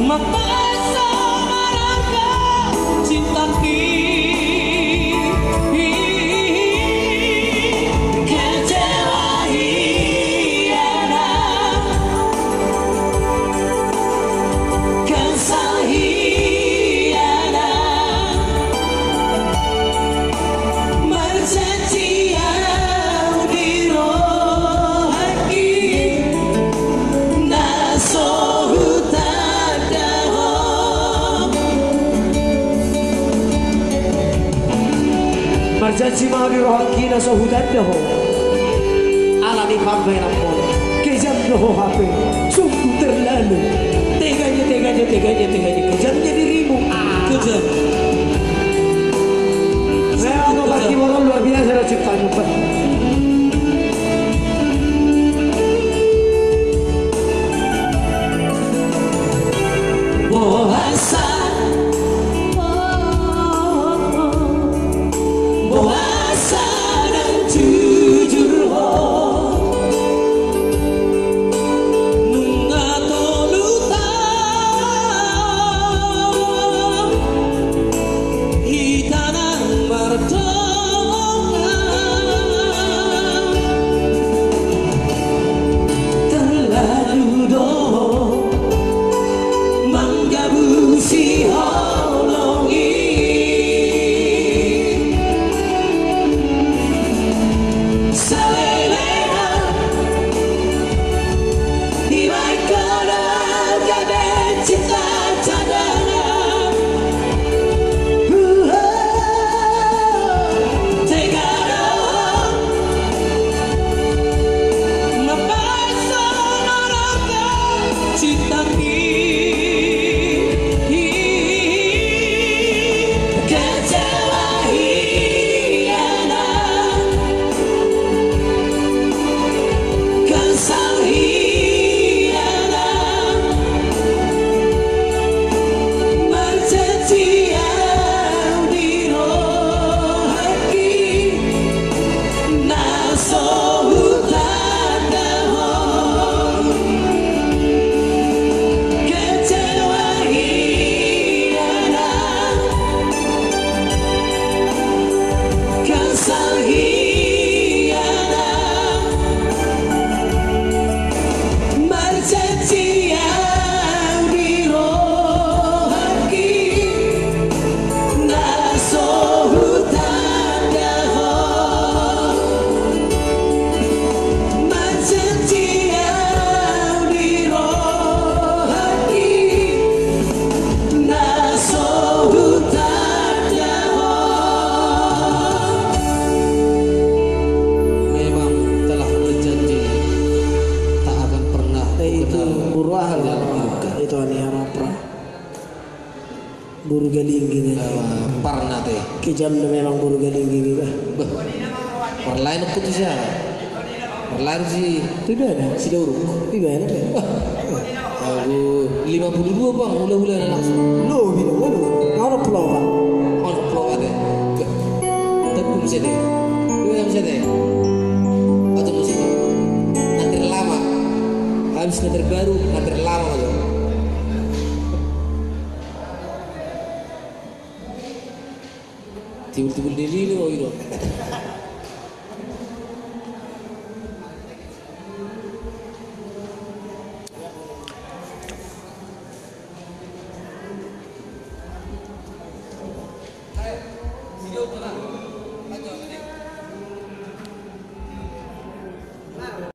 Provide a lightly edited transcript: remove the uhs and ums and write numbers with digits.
Mempesona raga cinta kecewa hianat kesal hianat berjanji yang dirohaki naso Marjanji mawi rohaki na sohudan daho alami pambai nampol kejam daho HP sungguh terlalu teganya kejamnya dirimu kejam memang bagi orang luar biasa ciptaan Pak. Buru galing gini. Parna teh. Kejam memang buru galing gini kah? Perlain aku tuh siapa? Perlain sih. Tidak ada. Si Dauruk. Tidak ada. Aku 52 bang. Hula-hula langsung. Lo bilang lo. Orang pulau bang. Orang pulau ada. Tapi bisa deh. Lu bisa deh. Atau mesti nanti lama. Habis nanti baru nanti lama aja. Tiba-tiba diri lu gitu.